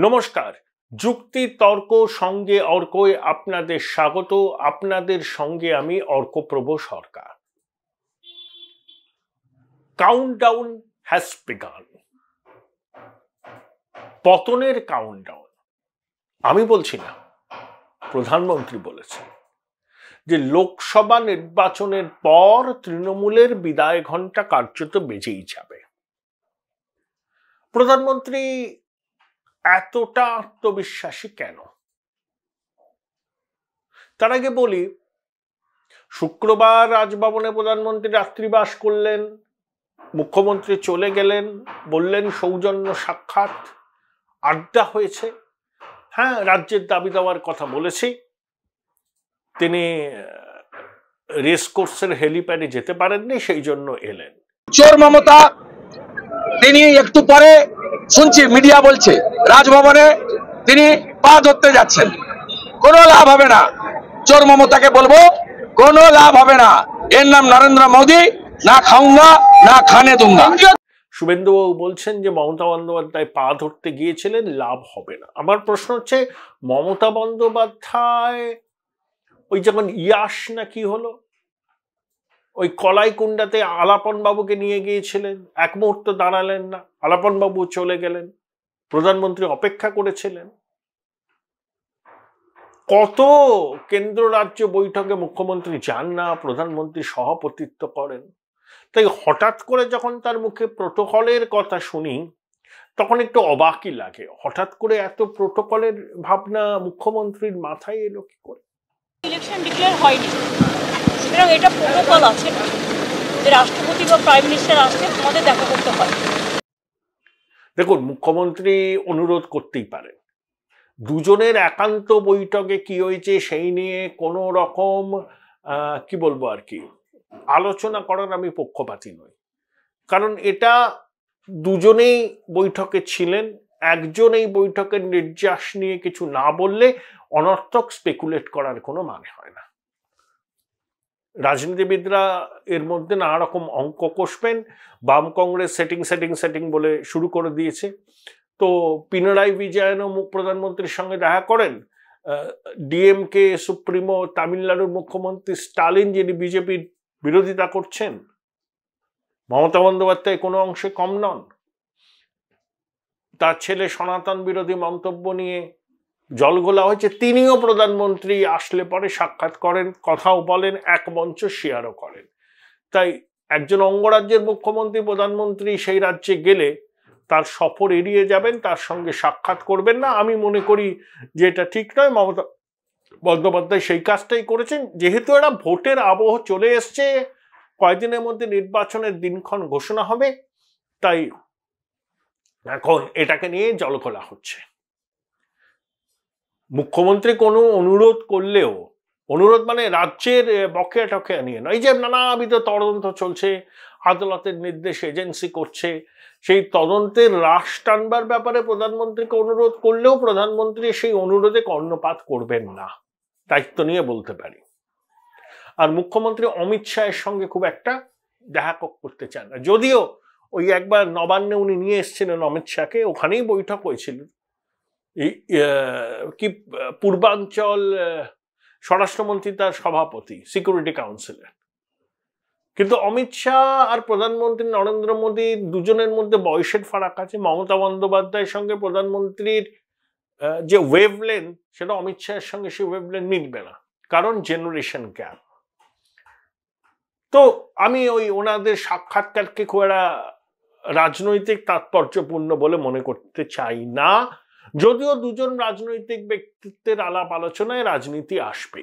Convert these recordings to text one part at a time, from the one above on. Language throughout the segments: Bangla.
নমস্কার, যুক্তি তর্ক সঙ্গে অর্কয় আপনাদের স্বাগত। আপনাদের সঙ্গে আমি Arkaprabha Sarkar. Countdown has begun. পতনের কাউন্টডাউন আমি বলছি না, প্রধানমন্ত্রী বলেছেন যে লোকসভা নির্বাচনের পর তৃণমূলের বিদায় ঘণ্টা কার্যত বেজেই যাবে। প্রধানমন্ত্রী এতটা আত্মবিশ্বাসী কেন? তার আগে বলি, শুক্রবার রাজভবনে প্রধানমন্ত্রী রাত্রিবাস করলেন, মুখ্যমন্ত্রী চলে গেলেন, বললেন সৌজন্য সাক্ষাৎ, আড্ডা হয়েছে। হ্যাঁ, রাজ্যের দাবি দেওয়ার কথা বলেছি। তিনি রেসকোর্সের হেলিপ্যাডে যেতে পারেননি, সেই জন্য এলেন। চোর মমতা তিনি একটু পরে শুনছি মিডিয়া বলছে রাজভবনে তিনি পা ধরতে যাচ্ছেন। কোনো লাভ হবে না। চোর মমতাকে বলবো কোনো লাভ হবে না। এর নাম নরেন্দ্র মোদী, না খাউঙ্গা না খানে দুঙ্গা। শুভেন্দুবাবু বলছেন যে মমতা বন্দ্যোপাধ্যায় পা ধরতে গিয়েছিলেন, লাভ হবে না। আমার প্রশ্ন হচ্ছে, মমতা বন্দ্যোপাধ্যায় ওই যখন ইয়াস না কি হলো, ওই কলাইকুণ্ডাতে আলাপন বাবুকে নিয়ে গিয়েছিলেন, এক মুহূর্ত দাঁড়ালেন না, আলাপন বাবু চলে গেলেন, প্রধানমন্ত্রী অপেক্ষা করেছিলেন। কত কেন্দ্র রাজ্য বৈঠকে মুখ্যমন্ত্রী যান না, প্রধানমন্ত্রী সভাপতিত্ব করেন। তাই হঠাৎ করে যখন তার মুখে প্রোটোকলের কথা শুনি, তখন একটু অবাকই লাগে। হঠাৎ করে এত প্রোটোকলের ভাবনা মুখ্যমন্ত্রীর মাথায় এলো কি করে? ইলেকশন ডিক্লেয়ার হয়নি, সুতরাং এটা প্রোটোকল আছে যে রাষ্ট্রপতি বা প্রাইম মিনিস্টার আসলে আমাদের দেখা করতে হয়। দেখুন, মুখ্যমন্ত্রী অনুরোধ করতেই পারেন। দুজনের একান্ত বৈঠকে কি হয়েছে সেই নিয়ে কোনো রকম কি বলবো আর কি আলোচনা করার আমি পক্ষপাতী নই। কারণ এটা দুজনেই বৈঠকে ছিলেন। একজন এই বৈঠকের নির্যাস নিয়ে কিছু না বললে অনর্থক স্পেকুলেট করার কোনো মানে হয় না। রাজনীতিবিদরা এর মধ্যে নানা রকম অঙ্ক কষবেন। বাম কংগ্রেস সেটিং বলে শুরু করে দিয়েছে। তো পিনারাই বিজয়নও প্রধানমন্ত্রীর সঙ্গে দেখা করেন। ডিএমকে সুপ্রিমো তামিলনাড়ুর মুখ্যমন্ত্রী স্টালিন, যিনি বিজেপির বিরোধিতা করছেন, মমতা বন্দ্যোপাধ্যায় কোনো অংশে কম নন। তার ছেলে সনাতন বিরোধী মন্তব্য নিয়ে জলঘোলা হয়েছে, তিনিও প্রধানমন্ত্রী আসলে পরে সাক্ষাৎ করেন, কথাও বলেন, এক মঞ্চ শেয়ারও করেন। তাই একজন অঙ্গরাজ্যের মুখ্যমন্ত্রী প্রধানমন্ত্রী সেই রাজ্যে গেলে তার সফর এড়িয়ে যাবেন, তার সঙ্গে সাক্ষাৎ করবেন না। আমি মনে করি যে এটা ঠিক নয়। মমতা বন্দ্যোপাধ্যায় সেই কাজটাই করেছেন। যেহেতু এরা ভোটের আবহ চলে এসছে, কয়েকদিনের মধ্যে নির্বাচনের দিনক্ষণ ঘোষণা হবে, তাই এখন এটাকে নিয়ে জলঘোলা হচ্ছে। মুখ্যমন্ত্রী কোনো অনুরোধ করলেও, অনুরোধ মানে রাজ্যের বকেয়া টকেয়া নিয়ে নয়, এই যে নানাবিধ তদন্ত চলছে, আদালতের নির্দেশ এজেন্সি করছে, সেই তদন্তের রাশ টানবার ব্যাপারে প্রধানমন্ত্রীকে অনুরোধ করলেও প্রধানমন্ত্রী সেই অনুরোধে কর্ণপাত করবেন না, দায়িত্ব নিয়ে বলতে পারি। আর মুখ্যমন্ত্রী অমিত শাহের সঙ্গে খুব একটা দেখা করতে চান না, যদিও ওই একবার নবান্নে উনি নিয়ে এসেছিলেন অমিত শাহকে, ওখানেই বৈঠক হয়েছিল কি পূর্বাঞ্চল স্বরাষ্ট্রমন্ত্রী তার সভাপতি সিকিউরিটি কাউন্সিলের। কিন্তু অমিত শাহ আর প্রধানমন্ত্রী নরেন্দ্র মোদী দুজনের মধ্যে বয়সের ফারাক আছে। মমতা বন্দ্যোপাধ্যায়ের সঙ্গে প্রধানমন্ত্রীর যে ওয়েভলেন্থ, সেটা অমিত শাহের সঙ্গে সেই ওয়েভলেন্থ মিলবে না, কারণ জেনারেশন গ্যাপ। তো আমি ওই ওনাদের সাক্ষাৎকারকে খুব একটা রাজনৈতিক তাৎপর্যপূর্ণ বলে মনে করতে চাই না, যদিও দুজন রাজনৈতিক ব্যক্তিত্বের আলাপ আলোচনায় রাজনীতি আসবে।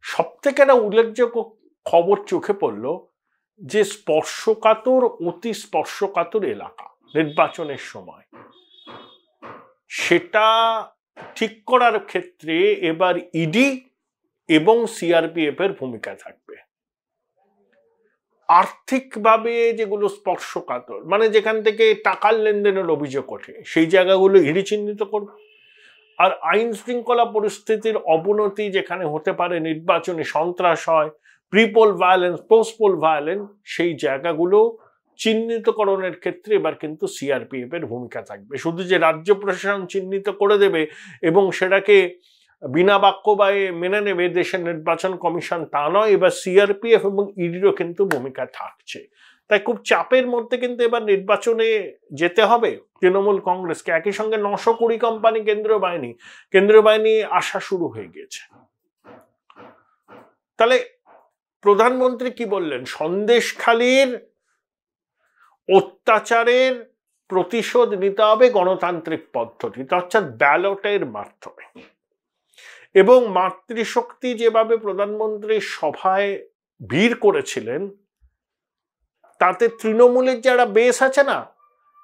সব থেকে একটা উল্লেখযোগ্য খবর চোখে পড়ল যে স্পর্শকাতর, অতি স্পর্শকাতর এলাকা নির্বাচনের সময়, সেটা ঠিক করার ক্ষেত্রে এবার ইডি এবং সিআরপিএফ এর ভূমিকা থাকবে। আর্থিকভাবে যেগুলো স্পর্শকাতর, মানে যেখান থেকে টাকার লেনদেনের অভিযোগ ওঠে, সেই জায়গাগুলো ইডি চিহ্নিত করবে। আর আইন শৃঙ্খলা পরিস্থিতির অবনতি যেখানে হতে পারে, নির্বাচনে সন্ত্রাস হয়, প্রিপোল ভায়োলেন্স, পোস্টপোল ভায়োলেন্স, সেই জায়গাগুলো চিহ্নিতকরণের ক্ষেত্রে এবার কিন্তু সিআরপিএফ এর ভূমিকা থাকবে। শুধু যে রাজ্য প্রশাসন চিহ্নিত করে দেবে এবং সেটাকে বিনা বাক্যবায়ে মেনে নেবে দেশের নির্বাচন কমিশন তা নয়, এবার সিআরপিএফ এবং ইডিরও কিন্তু ভূমিকা থাকছে। তাই খুব চাপের মধ্যে কিন্তু এবার নির্বাচনে যেতে হবে তৃণমূল কংগ্রেসকে। একই সঙ্গে 920 কোম্পানি কেন্দ্রীয় বাহিনী আসা শুরু হয়ে গেছে। তাহলে প্রধানমন্ত্রী কি বললেন? সন্দেশখালীর অত্যাচারের প্রতিশোধ নিতে হবে গণতান্ত্রিক পদ্ধতিতে, অর্থাৎ ব্যালটের মাধ্যমে। এবং মাতৃশক্তি যেভাবে প্রধানমন্ত্রী সভায় ভিড় করেছিলেন, তাতে তৃণমূলের যারা বেশ আছে না,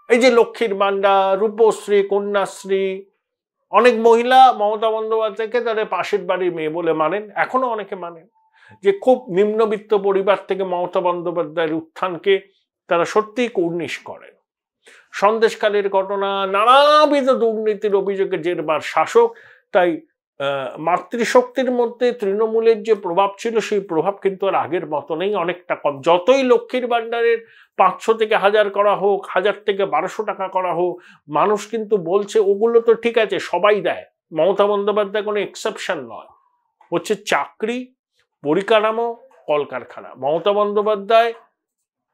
এই যে লক্ষ্মীর ভান্ডার, রূপশ্রী, কন্যাশ্রী, অনেক মহিলা মমতা বন্দ্যোপাধ্যায়কে তাদের পাশের বাড়ির মেয়ে বলে মানেন, এখনো অনেকে মানেন, যে খুব নিম্নবিত্ত পরিবার থেকে মমতা বন্দ্যোপাধ্যায়ের উত্থানকে তারা সত্যিই কুর্নিশ করেন। সন্দেশখালীর ঘটনা, নানাবিধ দুর্নীতির অভিযোগে জেরবার শাসক। তাই মাতৃশক্তির মধ্যে তৃণমূলের যে প্রভাব ছিল সেই প্রভাব কিন্তু আর আগের মতো নেই, অনেকটা কম। যতই লক্ষ্মীর ভান্ডারের 500 থেকে 1000 করা হোক, 1000 থেকে 1200 টাকা করা হোক, মানুষ কিন্তু বলছে ওগুলো তো ঠিক আছে, সবাই দেয়, মমতা বন্দ্যোপাধ্যায় কোনো এক্সেপশন নয়। হচ্ছে চাকরি, পরিকাঠামো, কলকারখানা। মমতা বন্দ্যোপাধ্যায়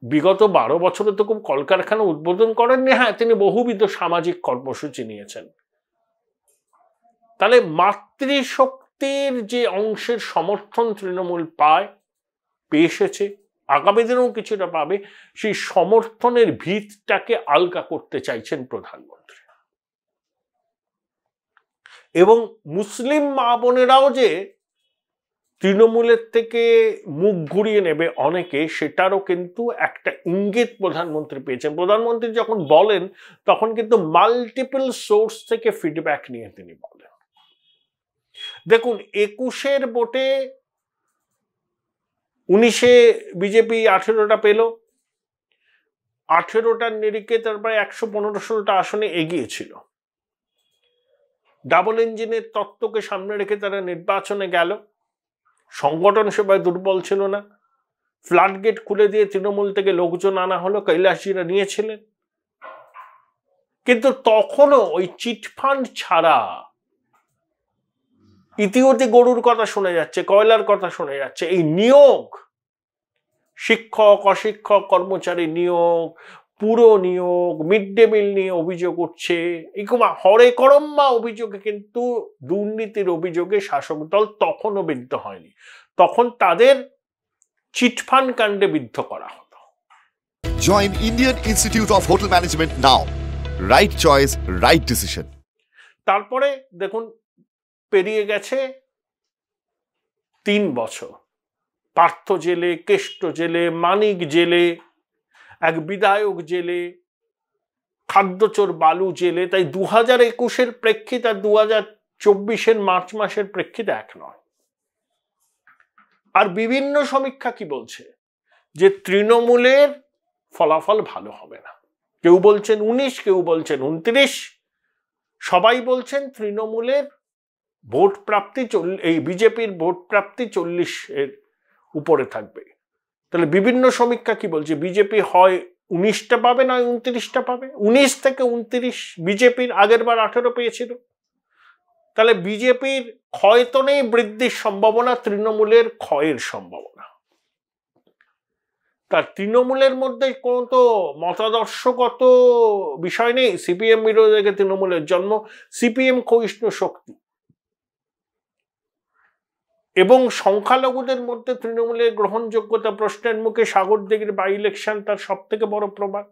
বিগত 12 বছরে তো খুব কলকারখানা উদ্বোধন করেননি। হ্যাঁ, তিনি বহুবিধ সামাজিক কর্মসূচি নিয়েছেন। তাহলে মাতৃশক্তির যে অংশের সমর্থন তৃণমূল পেয়ে এসেছে, আগামী দিনেও কিছুটা পাবে, সেই সমর্থনের ভিতটাকে আলগা করতে চাইছেন প্রধানমন্ত্রী। এবং মুসলিম মা বোনেরাও যে তৃণমূলের থেকে মুখ ঘুরিয়ে নেবে অনেকে, সেটারও কিন্তু একটা ইঙ্গিত প্রধানমন্ত্রী পেয়েছেন। প্রধানমন্ত্রী যখন বলেন তখন কিন্তু মাল্টিপল সোর্স থেকে ফিডব্যাক নিয়ে তিনি বলেন। দেখুন, 21-এর ভোটে 19-এ বিজেপি 18টা পেল, 18টার নিরিখে তার প্রায় 115-16টা আসনে এগিয়েছিল। ডাবল ইঞ্জিনের তত্ত্বকে সামনে রেখে তারা নির্বাচনে গেল। সংগঠন সেবায় দুর্বল ছিল না, ফ্লাড গেট খুলে দিয়ে তৃণমূল থেকে লোকজন আনা হলো, কৈলাসজিরা নিয়েছিলেন। কিন্তু তখনও ওই চিটফান্ড ছাড়া ইতিমধ্যে গরুর কথা শোনা যাচ্ছে, কয়লার কথা শোনা যাচ্ছে। এই নিয়োগ, শিক্ষক, অশিক্ষক, কর্মচারী নিয়োগ, পুরো নিয়োগ, মিড ডে মিল নিয়ে অভিযোগ উঠছে, এরকম হরে করম্মা অভিযোগে কিন্তু দুর্নীতির অভিযোগে শাসক দল তখনও বিদ্ধ হয়নি। তখন তাদের চিটফান্ড কাণ্ডে বিদ্ধ করা হতো। Join Indian Institute of Hotel Management now. Right choice, right decision. তারপরে দেখুন, পেরিয়ে গেছে 3 বছর। পার্থ জেলে, কেষ্ট জেলে, মানিক জেলে, এক বিধায়ক জেলে, খাদ্যচোর বালু জেলে। তাই 2021-এর প্রেক্ষিত আর 2024-এর মার্চ মাসের প্রেক্ষিতে এক নয়। আর বিভিন্ন সমীক্ষা কি বলছে? যে তৃণমূলের ফলাফল ভালো হবে না। কেউ বলছেন 19, কেউ বলছেন 29, সবাই বলছেন তৃণমূলের ভোট প্রাপ্তি এই বিজেপির ভোট প্রাপ্তি 40-এর উপরে থাকবে। তাহলে বিভিন্ন সমীক্ষা কি বলছে? বিজেপি হয় 19টা পাবে, নয় 29টা পাবে। 19 থেকে 29 বিজেপির, আগের বার 18 পেয়েছিল। তাহলে বিজেপির ক্ষয় তো নেই, বৃদ্ধির সম্ভাবনা, তৃণমূলের ক্ষয়ের সম্ভাবনা। তার তৃণমূলের মধ্যে কোনো তো মতাদর্শগত বিষয় নেই। সিপিএম বিরোধী থেকে তৃণমূলের জন্ম, সিপিএম ক্ষয়িষ্ণু শক্তি এবং সংখ্যালঘুদের মধ্যে তৃণমূলের গ্রহণযোগ্যতা প্রশ্নের মুখে। সাগরদিঘির বাই ইলেকশন তার সব থেকে বড় প্রমাণ।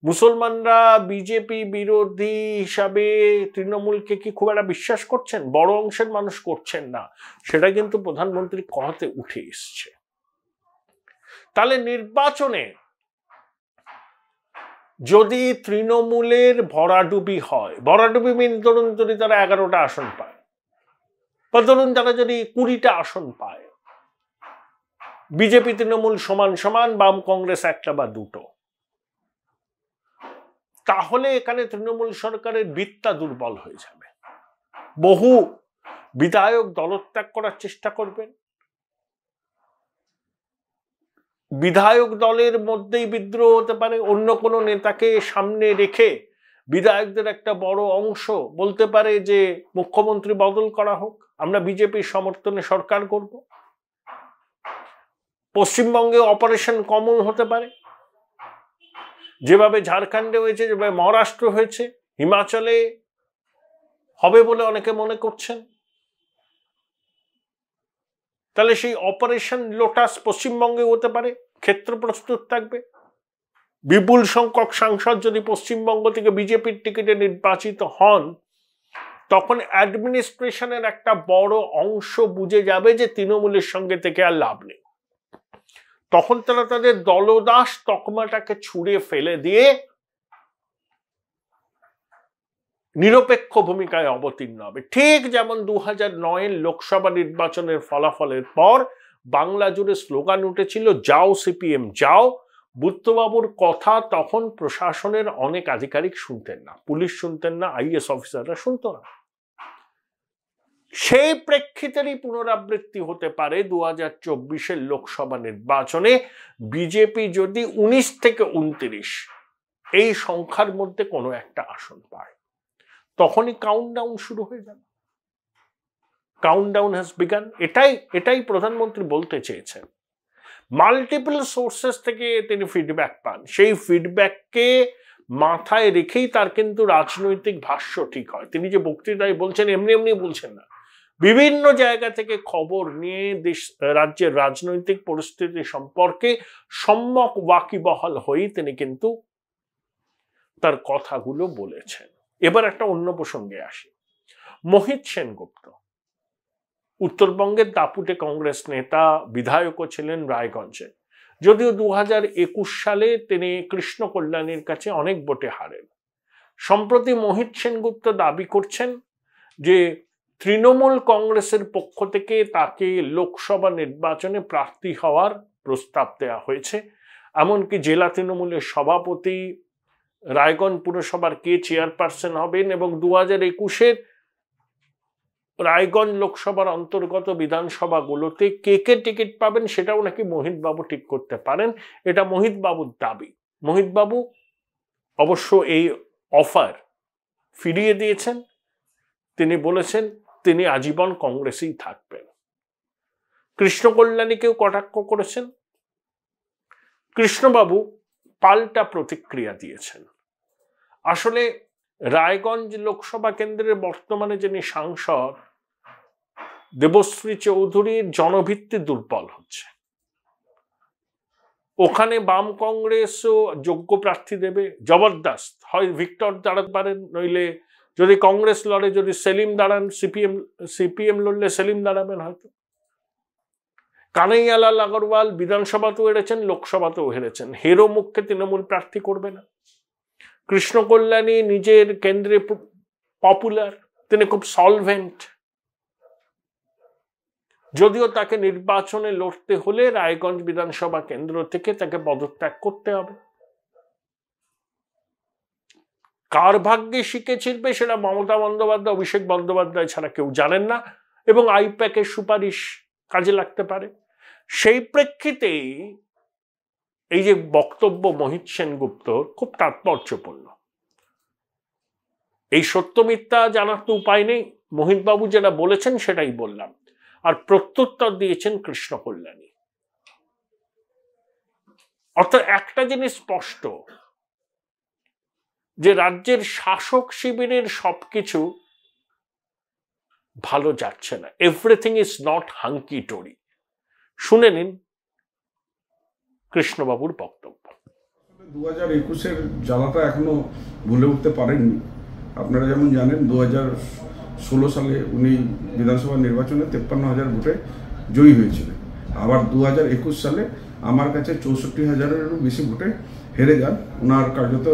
মুসলমানরা বিজেপি বিরোধী হিসাবে তৃণমূলকে কি খুব একটা বিশ্বাস করছেন? বড় অংশের মানুষ করছেন না, সেটা কিন্তু প্রধানমন্ত্রী কথাতে উঠে এসছে। তাহলে নির্বাচনে যদি তৃণমূলের ভরাডুবি হয়, ভরাডুবি মিন ধরুন যদি তারা 11টা আসন পায়, বা ধরুন তারা যদি 20টা আসন পায়, বিজেপি তৃণমূল সমান সমান, বাম কংগ্রেস 1টা বা 2টো, তাহলে এখানে তৃণমূল সরকারের ভিতটা দুর্বল হয়ে যাবে। বহু বিধায়ক দলত্যাগ করার চেষ্টা করবেন। বিধায়ক দলের মধ্যেই বিদ্রোহ হতে পারে, অন্য কোনো নেতাকে সামনে রেখে বিধায়কদের একটা বড় অংশ বলতে পারে যে মুখ্যমন্ত্রী বদল করা হোক, আমরা বিজেপির সমর্থনে সরকার করব। পশ্চিমবঙ্গে অপারেশন কমল হতে পারে, যেভাবে ঝাড়খণ্ডে হয়েছে, যেভাবে মহারাষ্ট্র হয়েছে, হিমাচলে হবে বলে অনেকে মনে করছেন। তাহলে সেই অপারেশন লোটাস পশ্চিমবঙ্গে হতে পারে, ক্ষেত্র প্রস্তুত থাকবে। বিপুল সংখ্যক সাংসদ যদি পশ্চিমবঙ্গ থেকে বিজেপির টিকিটে নির্বাচিত হন, তখন অ্যাডমিনিস্ট্রেশনের একটা বড় অংশ বুঝে যাবে যে তৃণমূলের সঙ্গে থেকে আর লাভ নেই। তখন তারা তাদের দলদাস তকমাটাকে ছুঁড়ে ফেলে দিয়ে নিরপেক্ষ ভূমিকায় অবতীর্ণ হবে। ঠিক যেমন 2009 লোকসভা নির্বাচনের ফলাফলের পর বাংলা জুড়ে স্লোগান উঠেছিল, যাও সিপিএম যাও। বুদ্ধবাবুর কথা তখন প্রশাসনের অনেক আধিকারিক শুনতেন না, পুলিশ শুনতেন না, আইএস অফিসাররা শুনতো না। সেই প্রেক্ষিতেরই পুনরাবৃত্তি হতে পারে 2024 লোকসভা নির্বাচনে। বিজেপি যদি 19 থেকে 29 এই সংখ্যার মধ্যে কোনো একটা আসন পায়, তখনই কাউন্টডাউন শুরু হয়ে যাবে। Countdown has began. এটাই প্রধানমন্ত্রী বলতে চেয়েছেন। মাল্টিপল সোর্সেস থেকে তিনি ফিডব্যাক পান, সেই ফিডব্যাককে মাথায় রেখেই তার কিন্তু রাজনৈতিক ভাষ্য ঠিক হয়। তিনি যে বক্তৃতায় বলছেন এমনি এমনি বলছেন না, বিভিন্ন জায়গা থেকে খবর নিয়ে রাজ্যের রাজনৈতিক পরিস্থিতি সম্পর্কে সম্যক ওয়াকিবহাল হয়েই তিনি কিন্তু তার কথাগুলো বলেছেন। এবার একটা অন্য প্রসঙ্গে আসি। মোহিত সেনগুপ্ত উত্তরবঙ্গের দাপুটে কংগ্রেস নেতা, বিধায়কও ছিলেন রায়গঞ্জে। যদিও 2021 সালে তিনি কৃষ্ণ কল্যাণীর কাছে অনেক ভোটে হারেন। সম্প্রতি মোহিত সেনগুপ্ত দাবি করছেন যে তৃণমূল কংগ্রেসের পক্ষ থেকে তাকে লোকসভা নির্বাচনে প্রার্থী হওয়ার প্রস্তাব দেওয়া হয়েছে। এমনকি জেলা তৃণমূলের সভাপতি, রায়গঞ্জ পুরসভার কে চেয়ারপারসন হবেন এবং 2021 রায়গঞ্জ লোকসভার অন্তর্গত বিধানসভাগুলোতে কে কে টিকিট পাবেন সেটাও নাকি মোহিত বাবু ঠিক করতে পারেন। এটা মোহিত বাবুর দাবি। মোহিত বাবু অবশ্য এই অফার ফিরিয়ে দিয়েছেন। তিনি বলেছেন তিনি আজীবন কংগ্রেসেই থাকবেন। কৃষ্ণ কল্যাণীকেও কটাক্ষ করেছেন। কৃষ্ণবাবু পাল্টা প্রতিক্রিয়া দিয়েছেন। আসলে রায়গঞ্জ লোকসভা কেন্দ্রের বর্তমানে যিনি সাংসদ দেবশ্রী চৌধুরীর জনভিত্তি দুর্বল হচ্ছে। ওখানে বাম কংগ্রেসও যোগ্য প্রার্থী দেবে, জবরদস্ত। হয় ভিক্টর দাঁড়াতে পারেন, নইলে যদি কংগ্রেস লড়ে, যদি সেলিম দাঁড়ান, সিপিএম লড়লে সেলিম দাঁড়াবেন হয়তো। কানাইয়ালাল আগরওয়াল বিধানসভাতেও হেরেছেন, লোকসভাতেও হেরেছেন। হেরো মুখকে তৃণমূল প্রার্থী করবে না। কৃষ্ণ কল্যাণী নিজের কেন্দ্রে পপুলার, তিনি খুব সলভেন্ট। যদিও তাকে নির্বাচনে লড়তে হলে রায়গঞ্জ বিধানসভা কেন্দ্র থেকে তাকে পদত্যাগ করতে হবে। কার ভাগ্যে শিখে ছিড়বে সেটা মমতা বন্দ্যোপাধ্যায়, অভিষেক বন্দ্যোপাধ্যায় ছাড়া কেউ জানেন না, এবং আইপ্যাকের সুপারিশ কাজে লাগতে পারে। সেই প্রেক্ষিতে এই যে বক্তব্য মোহিত সেনগুপ্তর খুব তাৎপর্যপূর্ণ। এই সত্য মিথ্যা জানার তো উপায় নেই, মোহিত বাবু যেটা বলেছেন সেটাই বললাম। আর প্রত্যুত্তর দিয়েছেন কৃষ্ণ কল্যাণী। অর্থাৎ একটা জিনিস স্পষ্ট, যে রাজ্যের শাসক শিবিরের সবকিছু ভালো যাচ্ছে না। এভরিথিং ইজ নট হাঙ্কি টোরি। শুনে নিন কৃষ্ণবাবুর বক্তব্য। 2021 জ্বালাটা এখনো ভুলে উঠতে পারেননি। আপনারা যেমন জানেন 2016 সালে উনি বিধানসভা নির্বাচনে 53,000 ভোটে জয়ী হয়েছিলেন। আবার 2021 সালে আমার কাছে 64,000-এরও বেশি ভোটে হেরে যান। ওনার কার্যত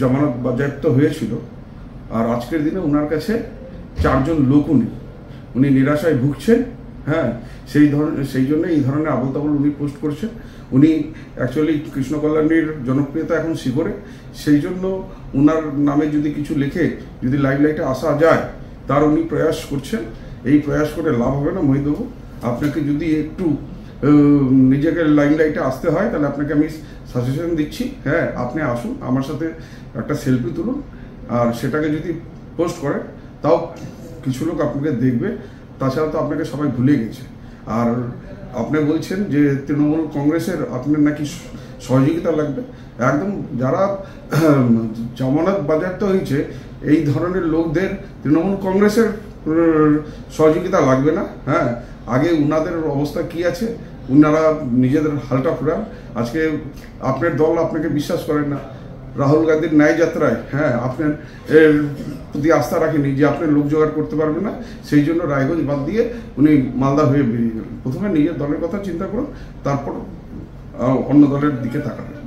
জামানত বাজেয়াপ্ত হয়েছিল। আর আজকের দিনে ওনার কাছে 4 জন লোকও নেই। উনি নিরাশায় ভুগছেন। হ্যাঁ, সেই জন্য এই ধরনের আবল তাবল উনি পোস্ট করছেন। উনি অ্যাকচুয়ালি কৃষ্ণ কল্যাণীর জনপ্রিয়তা এখন শিখরে, সেই জন্য ওনার নামে যদি কিছু লিখে যদি লাইমলাইটে আসা যায় তার উনি প্রয়াস করছেন। এই প্রয়াস করে লাভ হবে না। মহিতবাবু, আপনাকে যদি একটু নিজেকে লাইমলাইটে আসতে হয়, তাহলে আপনাকে আমি সাজেশন দিচ্ছি, হ্যাঁ আপনি আসুন আমার সাথে একটা সেলফি তুলুন, আর সেটাকে যদি পোস্ট করেন তাও কিছু লোক আপনাকে দেখবে, তাছাড়া তো আপনাকে সবাই ভুলে গেছে। আর আপনি বলছেন যে তৃণমূল কংগ্রেসের আপনার নাকি সহযোগিতা লাগবে, একদম যারা জামানত বাজেয়াপ্ত হয়েছে এই ধরনের লোকদের তৃণমূল কংগ্রেসের সহযোগিতা লাগবে না। হ্যাঁ, আগে উনাদের অবস্থা কি আছে উনারা নিজেদের হালটা ফুরান। আজকে আপনার দল আপনাকে বিশ্বাস করেন না, রাহুল গান্ধীর ন্যায় যাত্রায় হ্যাঁ আপনার এর প্রতি আস্থা রাখেনি যে আপনি লোক জোগাড় করতে পারবেন না, সেই জন্য রায়গঞ্জ বাদ দিয়ে উনি মালদা হয়ে বেরিয়ে গেলেন। প্রথমে নিজের দলের কথা চিন্তা করুন, তারপর অন্য দলের দিকে তাকাবেন।